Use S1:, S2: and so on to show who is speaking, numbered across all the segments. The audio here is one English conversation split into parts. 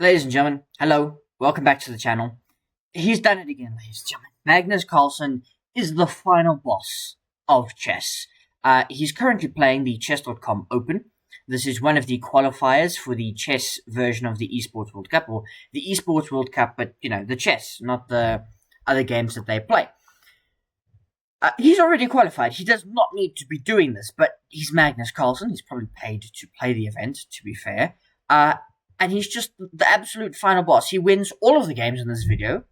S1: Ladies and gentlemen, hello, welcome back to the channel. He's done it again, ladies and gentlemen. Magnus Carlsen is the final boss of chess. He's currently playing the Chesscom Open. This is one of the qualifiers for the chess version of the Esports World Cup, or the Esports World Cup, but, the chess, not the other games that they play. He's already qualified. He does not need to be doing this, but he's Magnus Carlsen. He's probably paid to play the event, to be fair. And he's just the absolute final boss. He wins all of the games in this video.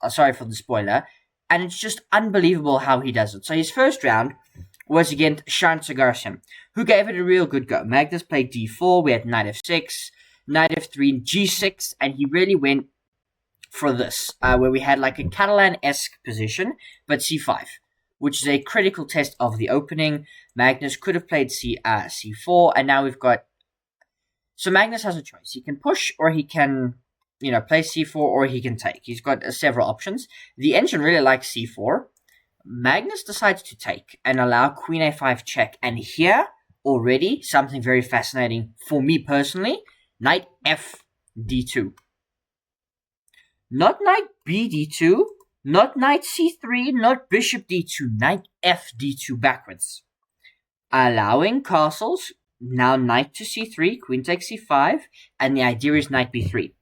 S1: Sorry for the spoiler. And it's just unbelievable how he does it. So his first round was against Jan-Krzysztof, who gave it a real good go. Magnus played d4, we had knight f6, knight f3, g6, and he really went for this, where we had like a Catalan-esque position, but c5, which is a critical test of the opening. Magnus could have played c4, and now we've got... So Magnus has a choice. He can push, or he can, play c4, or he can take. He's got several options. The engine really likes c4. Magnus decides to take and allow queen a5 check. And here, already, something very fascinating for me personally. Knight f d2. Not knight b d2. Not knight c3. Not bishop d2. Knight f d2 backwards. Allowing castles. Now knight to c3, queen takes c5, and the idea is knight b3.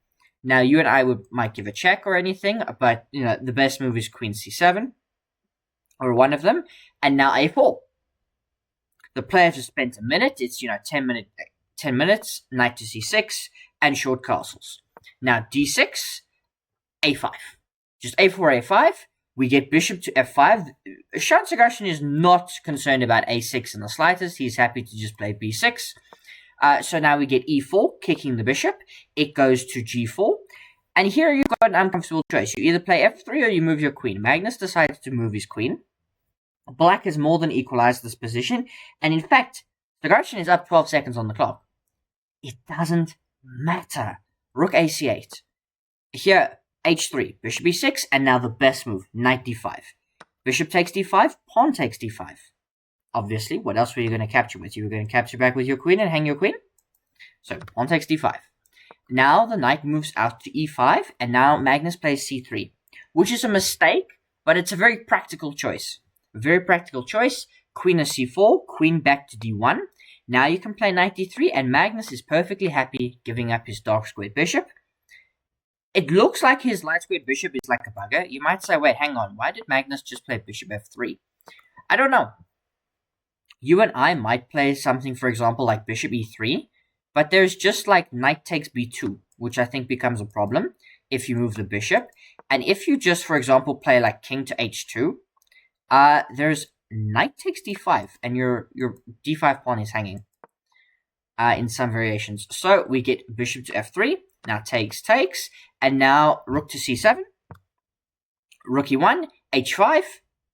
S1: Now you and I might give a check or anything, but the best move is queen c7, or one of them, and now a4. The players have spent a minute. It's 10 minutes, knight to c6, and short castles. Now d6, a5, just a4, a5. We get bishop to f5. Jan-Krzysztof is not concerned about a6 in the slightest. He's happy to just play b6. So now we get e4, kicking the bishop. It goes to g4. And here you've got an uncomfortable choice. You either play f3 or you move your queen. Magnus decides to move his queen. Black has more than equalized this position. And in fact, Jan-Krzysztof is up 12 seconds on the clock. It doesn't matter. Rook ac8. Here... h3, bishop e6, and now the best move, knight d5. Bishop takes d5, pawn takes d5. Obviously, what else were you going to capture with? You were going to capture back with your queen and hang your queen? So, pawn takes d5. Now the knight moves out to e5, and now Magnus plays c3, which is a mistake, but it's a very practical choice. A very practical choice. Queen to c4, queen back to d1. Now you can play knight d3, and Magnus is perfectly happy giving up his dark squared bishop. It looks like his light squared bishop is like a bugger. You might say, wait, hang on. Why did Magnus just play bishop f3? I don't know. You and I might play something, for example, like bishop e3. But there's just like knight takes b2, which I think becomes a problem if you move the bishop. And if you just, for example, play like king to h2, there's knight takes d5. And your d5 pawn is hanging in some variations. So we get bishop to f3. Now takes, and now rook to c7, rook e1, h5,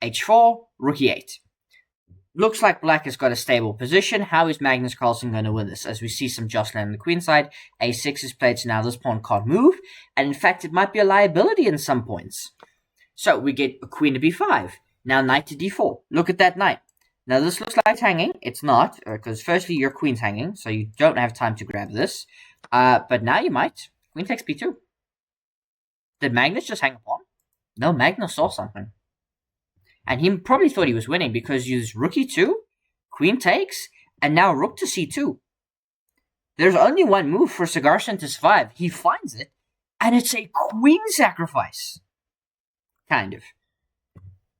S1: h4, rook e8. Looks like black has got a stable position. How is Magnus Carlsen going to win this? As we see some jostling on the queen side, a6 is played, so now this pawn can't move, and in fact it might be a liability in some points. So we get a queen to b5, now knight to d4. Look at that knight. Now this looks like it's hanging. It's not, because firstly your queen's hanging, so you don't have time to grab this. But now you might. Queen takes b2. Did Magnus just hang a pawn? No, Magnus saw something. And he probably thought he was winning because you use rook e2, queen takes, and now rook to c2. There's only one move for Jan-Krzysztof to survive. He finds it, and it's a queen sacrifice. Kind of.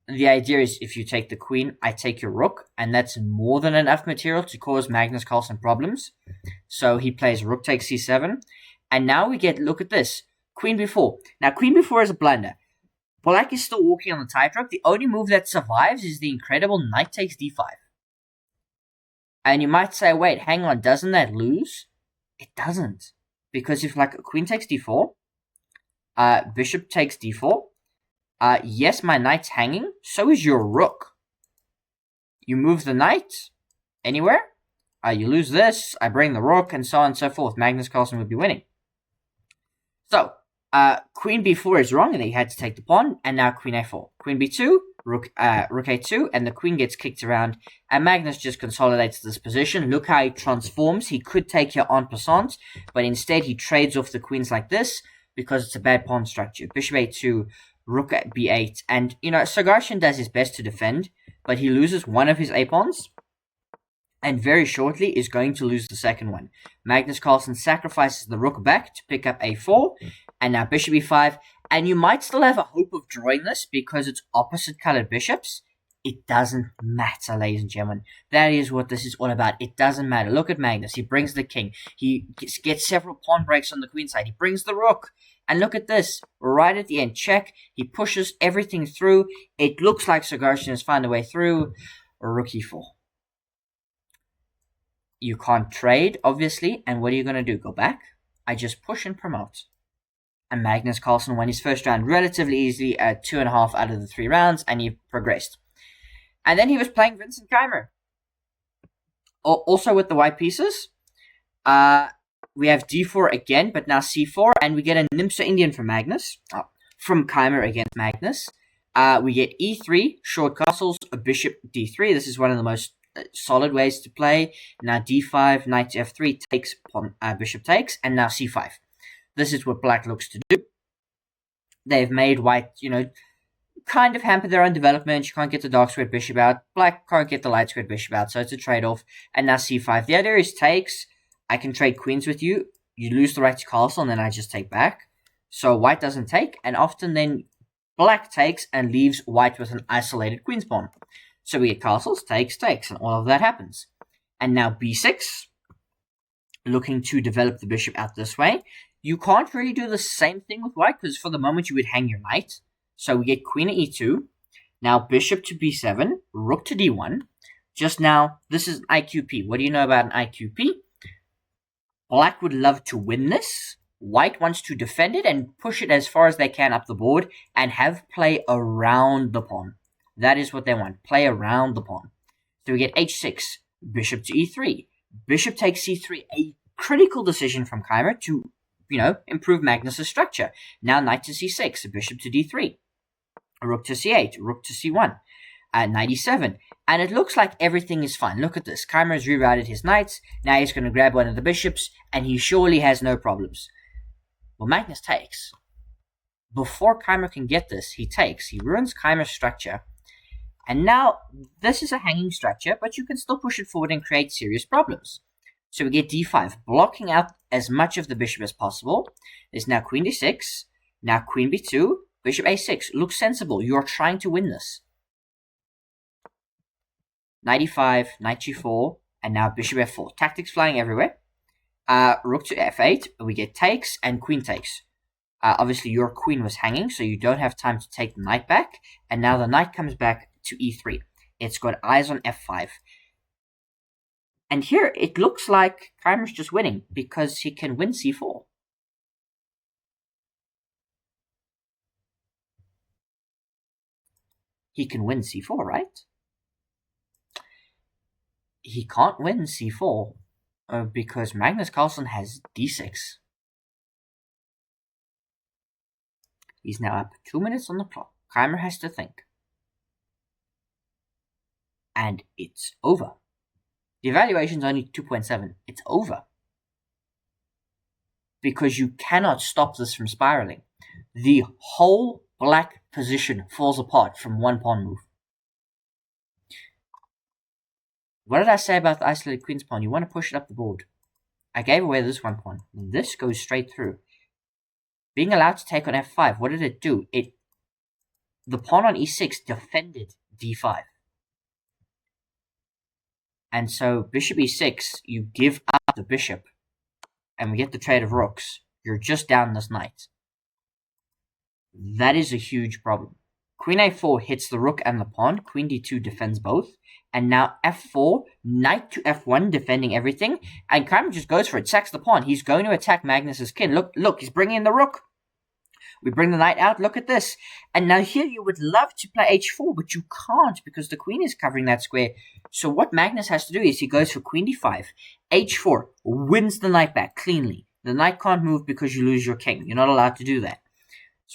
S1: The idea is if you take the queen, I take your rook, and that's more than enough material to cause Magnus Carlsen problems. So he plays rook takes c7, and now we get, look at this, queen b4. Now queen b4 is a blunder. Black is still walking on the tightrope. The only move that survives is the incredible knight takes d5. And you might say, wait, hang on, doesn't that lose? It doesn't. Because if like queen takes d4, bishop takes d4, yes, my knight's hanging. So is your rook. You move the knight anywhere. You lose this. I bring the rook, and so on and so forth. Magnus Carlsen would be winning. So, queen b4 is wrong, and he had to take the pawn. And now queen a4. Queen b2. rook a2, and the queen gets kicked around, and Magnus just consolidates this position. Look how he transforms. He could take here en passant, but instead he trades off the queens like this because it's a bad pawn structure. Bishop a2, rook at b8, and, Sargassian does his best to defend, but he loses one of his a-pawns, and very shortly is going to lose the second one. Magnus Carlsen sacrifices the rook back to pick up a4, and now bishop e5, and you might still have a hope of drawing this because it's opposite colored bishops. It doesn't matter, ladies and gentlemen. That is what this is all about. It doesn't matter. Look at Magnus. He brings the king. He gets several pawn breaks on the queen side. He brings the rook. And look at this. Right at the end, check. He pushes everything through. It looks like Sargassian has found a way through. Rook e4. You can't trade, obviously. And what are you going to do? Go back? I just push and promote. And Magnus Carlsen won his first round relatively easily at 2.5 out of the 3 rounds. And he progressed. And then he was playing Vincent Keimer. Also with the white pieces. We have d4 again, but now c4. And we get a Nimsa Indian from Magnus. From Keimer against Magnus. We get e3, short castles, a bishop d3. This is one of the most solid ways to play. Now d5, knight to f3 takes, bishop takes, and now c5. This is what black looks to do. They've made white, kind of hamper their own development. You can't get the dark squared bishop out. Black can't get the light squared bishop out, so it's a trade-off. And now c5. The idea is takes. I can trade queens with you. You lose the right to castle, and then I just take back. So white doesn't take, and often then black takes and leaves white with an isolated queen's pawn. So we get castles, takes, and all of that happens. And now b6, looking to develop the bishop out this way. You can't really do the same thing with white, because for the moment you would hang your knight. So we get queen at e2. Now bishop to b7, rook to d1. Just now, this is an IQP. What do you know about an IQP? Black would love to win this. White wants to defend it and push it as far as they can up the board and have play around the pawn. That is what they want. Play around the pawn. So we get h6, bishop to e3. Bishop takes c3, a critical decision from Keimer to, improve Magnus's structure. Now knight to c6, bishop to d3. Rook to c8, rook to c1. Knight e7. And it looks like everything is fine. Look at this. Keimer has rerouted his knights. Now he's going to grab one of the bishops, and he surely has no problems. Well, Magnus takes. Before Keimer can get this, he takes. He ruins Keimer's structure. And now, this is a hanging structure, but you can still push it forward and create serious problems. So we get d5, blocking out as much of the bishop as possible. There's now queen d6, now queen b2, bishop a6. Looks sensible. You are trying to win this. Knight e5, knight g4, and now bishop f4. Tactics flying everywhere. Rook to f8, we get takes and queen takes. Obviously, your queen was hanging, so you don't have time to take the knight back. And now the knight comes back to e3. It's got eyes on f5. And here, it looks like Keimer's just winning, because he can win c4. He can win c4, right? He can't win c4, because Magnus Carlsen has d6. He's now up 2 minutes on the clock. Keimer has to think. And it's over. The evaluation's only 2.7. It's over. Because you cannot stop this from spiraling. The whole black position falls apart from one pawn move. What did I say about the isolated queen's pawn? You want to push it up the board. I gave away this one pawn. This goes straight through. Being allowed to take on f5, what did it do? The pawn on e6 defended d5. And so bishop e6, you give up the bishop, and we get the trade of rooks. You're just down this knight. That is a huge problem. Queen a4 hits the rook and the pawn. Queen d2 defends both. And now f4, knight to f1, defending everything. And Keimer just goes for it, sacks the pawn. He's going to attack Magnus's kin. Look, he's bringing in the rook. We bring the knight out. Look at this. And now here you would love to play h4, but you can't because the queen is covering that square. So what Magnus has to do is he goes for queen d5. h4 wins the knight back cleanly. The knight can't move because you lose your king. You're not allowed to do that.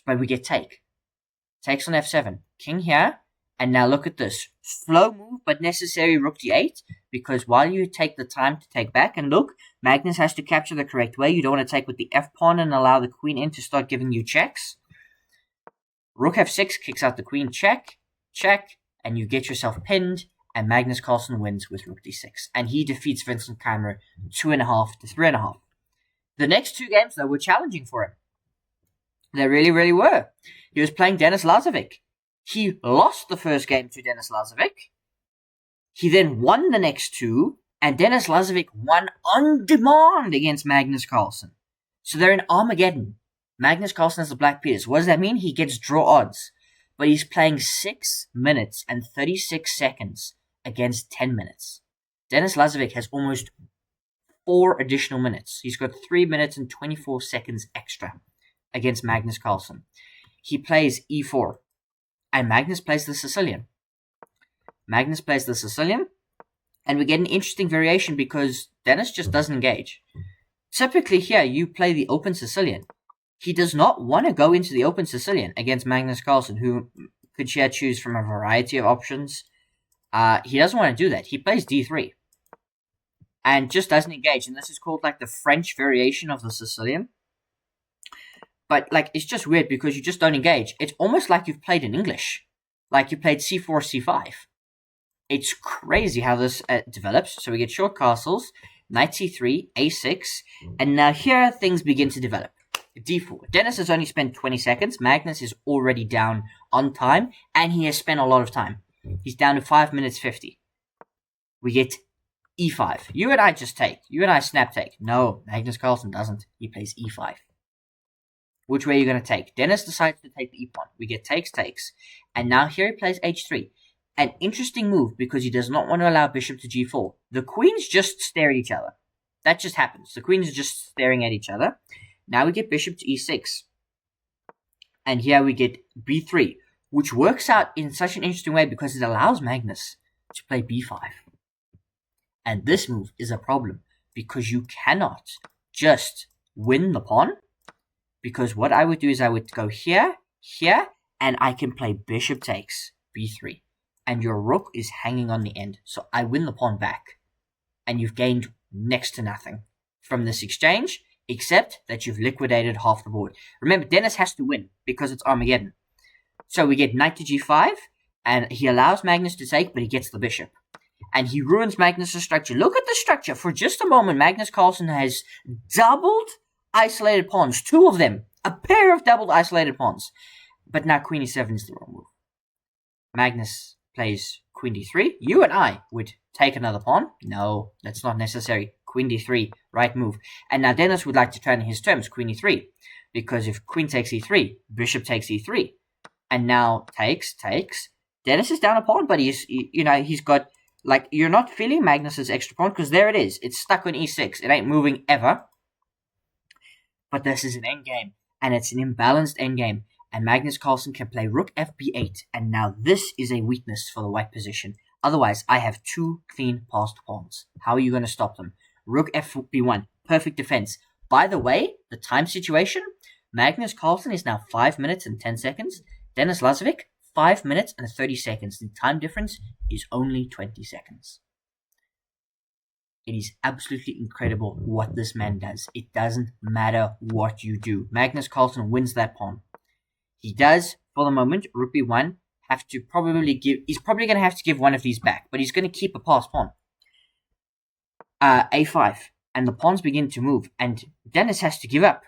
S1: But we get take. Takes on f7. King here. And now look at this. Slow move, but necessary rook d8, because while you take the time to take back, and look, Magnus has to capture the correct way. You don't want to take with the f-pawn and allow the queen in to start giving you checks. Rook f6 kicks out the queen, check, check, and you get yourself pinned, and Magnus Carlsen wins with rook d6. And he defeats Vincent Keimer 2.5 to 3.5. The next two games, though, were challenging for him. They really, really were. He was playing Denis Lazavik. He lost the first game to Denis Lazavik. He then won the next two, and Denis Lazavik won on demand against Magnus Carlsen. So they're in Armageddon. Magnus Carlsen has the Black Peters. What does that mean? He gets draw odds. But he's playing 6 minutes and 36 seconds against 10 minutes. Denis Lazavik has almost 4 additional minutes. He's got 3 minutes and 24 seconds extra against Magnus Carlsen. He plays e4. And Magnus plays the Sicilian. Magnus plays the Sicilian. And we get an interesting variation because Denis just doesn't engage. Typically here, you play the open Sicilian. He does not want to go into the open Sicilian against Magnus Carlsen, who could choose from a variety of options. He doesn't want to do that. He plays d3. And just doesn't engage. And this is called like the French variation of the Sicilian. But, like, it's just weird because you just don't engage. It's almost like you've played in English. Like you played c4, c5. It's crazy how this develops. So we get short castles, knight c3, a6, and now here things begin to develop. d4. Denis has only spent 20 seconds. Magnus is already down on time, and he has spent a lot of time. He's down to 5 minutes 50. We get e5. You and I just take. You and I snap take. No, Magnus Carlsen doesn't. He plays e5. Which way are you going to take? Denis decides to take the e-pawn. We get takes, takes. And now here he plays h3. An interesting move because he does not want to allow bishop to g4. The queens just stare at each other. That just happens. The queens are just staring at each other. Now we get bishop to e6. And here we get b3, which works out in such an interesting way because it allows Magnus to play b5. And this move is a problem because you cannot just win the pawn. Because what I would do is I would go here, here, and I can play bishop takes, b3. And your rook is hanging on the end. So I win the pawn back. And you've gained next to nothing from this exchange, except that you've liquidated half the board. Remember, Denis has to win because it's Armageddon. So we get knight to g5, and he allows Magnus to take, but he gets the bishop. And he ruins Magnus' structure. Look at the structure. For just a moment, Magnus Carlsen has doubled isolated pawns, 2 of them, a pair of doubled isolated pawns. But now queen e7 is the wrong move. Magnus plays queen d3. You and I would take another pawn. No, that's not necessary. Queen d3, right move. And now Denis would like to turn in his terms, queen e3. Because if queen takes e3, bishop takes e3. And now takes, takes. Denis is down a pawn, but he's got, like, you're not feeling Magnus's extra pawn, because there it is. It's stuck on e6. It ain't moving ever. But this is an endgame, and it's an imbalanced endgame, and Magnus Carlsen can play rook fb8, and now this is a weakness for the white position. Otherwise, I have 2 clean passed pawns. How are you going to stop them? Rook fb1, perfect defense. By the way, the time situation, Magnus Carlsen is now 5 minutes and 10 seconds. Denis Lazavik, 5 minutes and 30 seconds. The time difference is only 20 seconds. It is absolutely incredible what this man does. It doesn't matter what you do. Magnus Carlsen wins that pawn. He does, for the moment, rook b1, he's probably going to have to give one of these back, but he's going to keep a passed pawn. a5, and the pawns begin to move, and Denis has to give up.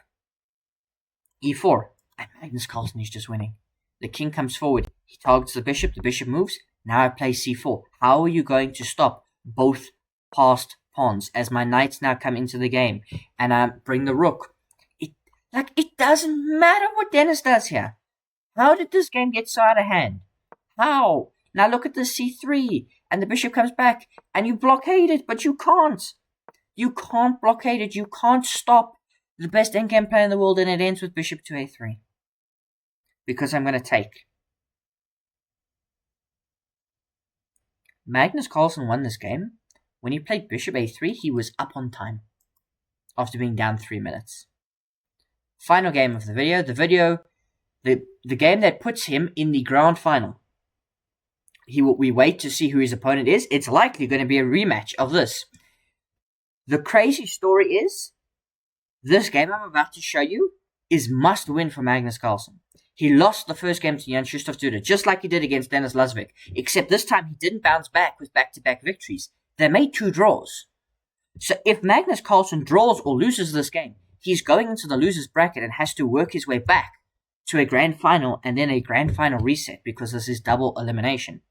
S1: e4, and Magnus Carlsen is just winning. The king comes forward. He targets the bishop moves. Now I play c4. How are you going to stop both passed pawns as my knights now come into the game and I bring the rook? It doesn't matter what Denis does here. How did this game get so out of hand? How? Now look at the c3 and the bishop comes back and you blockade it, but you can't. You can't blockade it. You can't stop the best endgame player in the world, and it ends with bishop to a3. Because I'm going to take. Magnus Carlsen won this game. When he played bishop a3, he was up on time after being down 3 minutes. Final game of the video. The game that puts him in the grand final. We wait to see who his opponent is. It's likely going to be a rematch of this. The crazy story is, this game I'm about to show you is must win for Magnus Carlsen. He lost the first game to Jan-Krzysztof Duda, just like he did against Denis Lazavik, except this time he didn't bounce back with back-to-back victories. They made 2 draws. So if Magnus Carlsen draws or loses this game, he's going into the loser's bracket and has to work his way back to a grand final and then a grand final reset, because this is double elimination.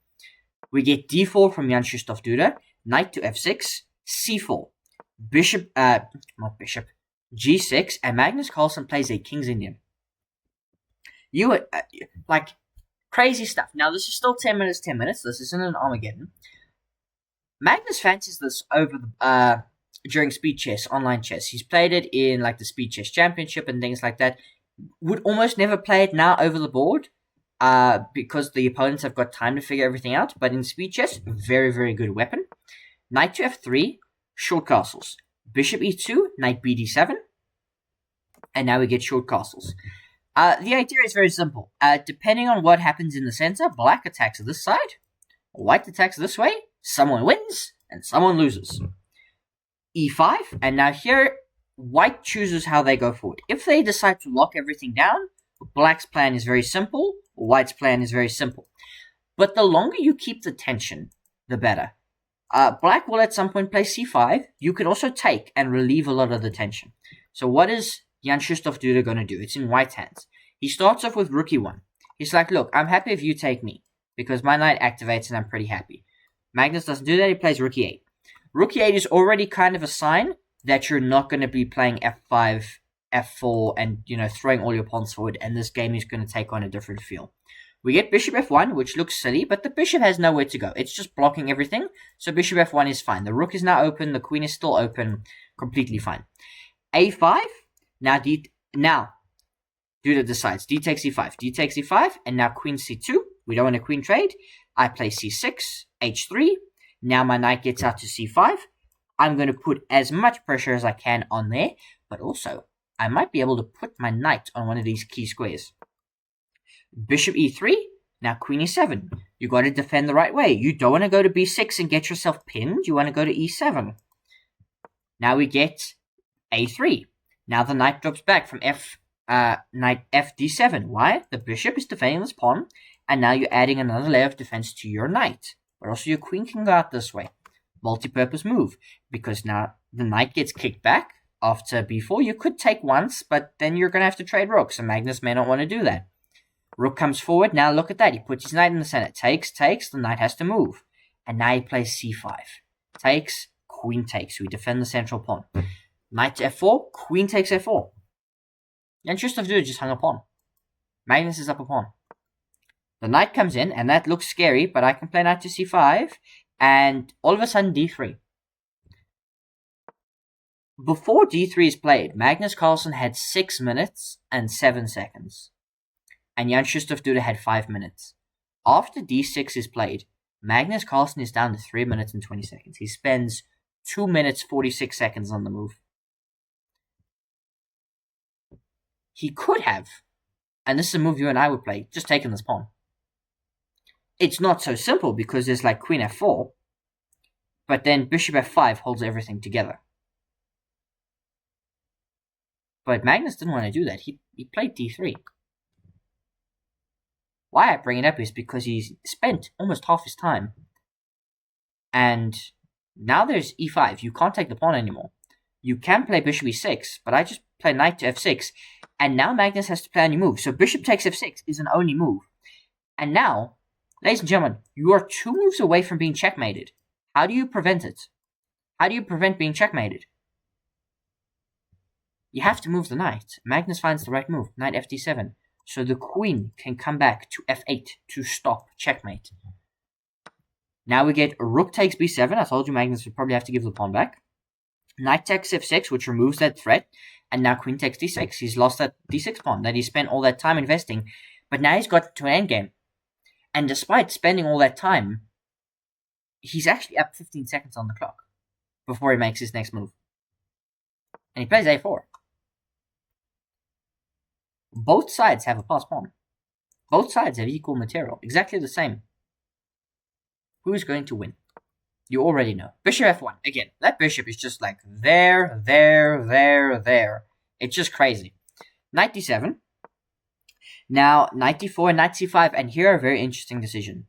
S1: We get d4 from Jan-Krzysztof Duda, knight to f6, c4, g6, and Magnus Carlsen plays a King's Indian. Like, crazy stuff. Now, this is still 10 minutes, 10 minutes. This isn't an Armageddon. Magnus fancies this over during speed chess, online chess. He's played it in, like, the speed chess championship and things like that. Would almost never play it now over the board, because the opponents have got time to figure everything out. But in speed chess, very, very good weapon. Knight to f3, short castles. Bishop e2, knight bd7. And now we get short castles. The idea is very simple. Depending on what happens in the center, black attacks this side, white attacks this way, someone wins, and someone loses. e5, and now here, white chooses how they go forward. If they decide to lock everything down, black's plan is very simple, white's plan is very simple. But the longer you keep the tension, the better. Black will at some point play c5. You can also take and relieve a lot of the tension. So what is Jan-Krzysztof Duda going to do? It's in white's hands. He starts off with rook e1. He's like, look, I'm happy if you take me, because my knight activates and I'm pretty happy. Magnus doesn't do that. He plays rook e8. Rook e8 is already kind of a sign that you're not going to be playing f5, f4, and, throwing all your pawns forward, and this game is going to take on a different feel. We get bishop f1, which looks silly, but the bishop has nowhere to go. It's just blocking everything, so bishop f1 is fine. The rook is now open, the queen is still open, completely fine. a5, now Duda decides, d takes e5, and now queen c2. We don't want a queen trade. I play c6, h3. Now my knight gets out to c5. I'm going to put as much pressure as I can on there, but also I might be able to put my knight on one of these key squares. Bishop e3, now queen e7. You got to defend the right way. You don't want to go to b6 and get yourself pinned. You want to go to e7. Now we get a3. Now the knight drops back from knight fd7. Why? The bishop is defending this pawn, and now you're adding another layer of defense to your knight. But also your queen can go out this way. Multi-purpose move, because now the knight gets kicked back after b4. You could take once, but then you're going to have to trade rooks, and Magnus may not want to do that. Rook comes forward. Now look at that. He puts his knight in the center. Takes. The knight has to move. And now he plays c5. Takes, queen takes. We defend the central pawn. Knight to f4, queen takes f4. Jan-Krzysztof Duda just hung a pawn. Magnus is up a pawn. The knight comes in, and that looks scary, but I can play knight to c5, and all of a sudden d3. Before d3 is played, Magnus Carlsen had 6 minutes and 7 seconds. And Jan-Krzysztof Duda had 5 minutes. After d6 is played, Magnus Carlsen is down to 3 minutes and 20 seconds. He spends 2 minutes 46 seconds on the move. He could have, and this is a move you and I would play, just taken this pawn. It's not so simple because there's like queen f4, but then bishop f5 holds everything together. But Magnus didn't want to do that. He played d3. Why I bring it up is because he's spent almost half his time. And now there's e5. You can't take the pawn anymore. You can play bishop e6, but I just play knight to f6. And now Magnus has to play a new move. So bishop takes f6 is an only move. And now, ladies and gentlemen, you are 2 moves away from being checkmated. How do you prevent it? How do you prevent being checkmated? You have to move the knight. Magnus finds the right move. Knight fd7. So the queen can come back to f8 to stop checkmate. Now we get rook takes b7. I told you Magnus would probably have to give the pawn back. Knight takes f6, which removes that threat. And now queen takes d6. He's lost that d6 pawn that he spent all that time investing. But now he's got to an endgame. And despite spending all that time, he's actually up 15 seconds on the clock before he makes his next move. And he plays a4. Both sides have a pass pawn. Both sides have equal material. Exactly the same. who's going to win? You already know. Bishop f1. Again, that bishop is just like there. It's just crazy. Knight d7. Now, knight d4 and knight c5, and here a very interesting decision.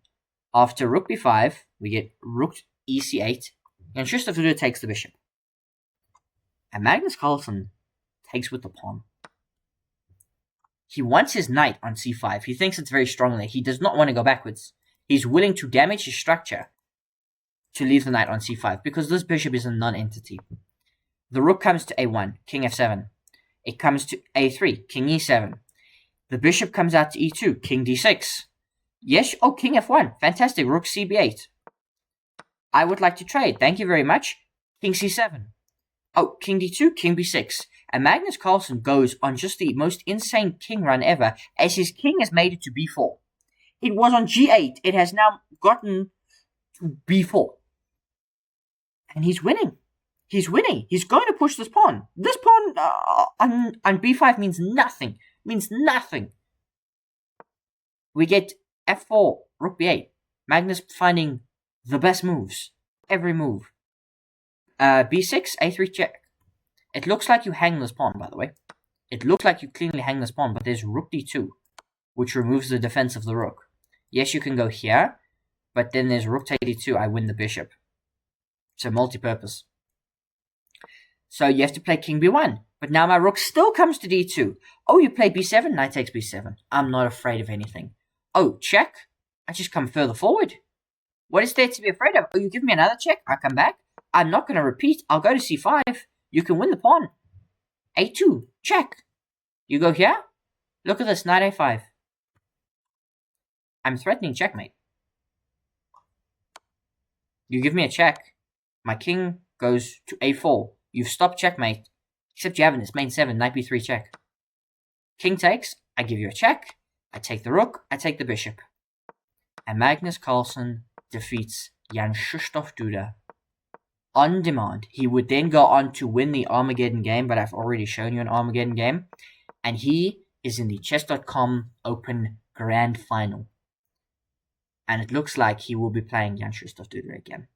S1: After rook b5, we get rook ec8, and Jan-Krzysztof takes the bishop. And Magnus Carlsen takes with the pawn. He wants his knight on c5. He thinks it's very strong there. He does not want to go backwards. He's willing to damage his structure to leave the knight on c5, because this bishop is a non-entity. The rook comes to a1, king f7. It comes to a3, king e7. The bishop comes out to e2, king d6. Yes, oh, king f1, fantastic, rook cb8. I would like to trade, thank you very much. King c7. Oh, king d2, king b6. And Magnus Carlsen goes on just the most insane king run ever, as his king has made it to b4. It was on g8, it has now gotten to b4. And he's winning. He's winning. He's going to push this pawn. This pawn on b5 means nothing. Means nothing. We get f4, rook b8. Magnus finding the best moves. Every move. b6, a3 check. It looks like you hang this pawn, by the way. It looks like you cleanly hang this pawn, but there's rook d2, which removes the defense of the rook. Yes, you can go here, but then there's rook to d2. I win the bishop. So multi-purpose. So you have to play king b1. But now my rook still comes to d2. Oh, you play b7? Knight takes b7. I'm not afraid of anything. Oh, check? I just come further forward. What is there to be afraid of? Oh, you give me another check? I come back? I'm not going to repeat. I'll go to c5. You can win the pawn. a2. Check. You go here? Look at this. Knight a5. I'm threatening checkmate. You give me a check. My king goes to a4. You've stopped checkmate. Except you haven't. It's main 7. Knight b3 check. King takes. I give you a check. I take the rook. I take the bishop. And Magnus Carlsen defeats Jan-Krzysztof Duda on demand. He would then go on to win the Armageddon game, but I've already shown you an Armageddon game. And he is in the Chess.com Open Grand Final. And it looks like he will be playing Jan-Krzysztof Duda again.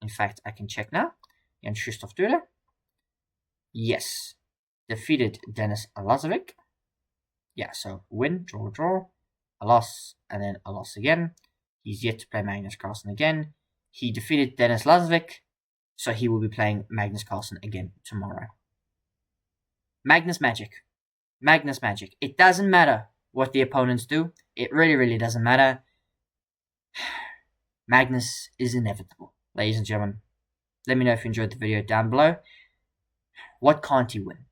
S1: In fact, I can check now. Jan-Krzysztof Duda. Yes. Defeated Denis Lazavik. Yeah, so win, draw, a loss, and then a loss again. He's yet to play Magnus Carlsen again. He defeated Denis Lazavik, so he will be playing Magnus Carlsen again tomorrow. Magnus Magic. Magnus Magic. It doesn't matter what the opponents do. It really doesn't matter. Magnus is inevitable. Ladies and gentlemen, let me know if you enjoyed the video down below. What can't he win?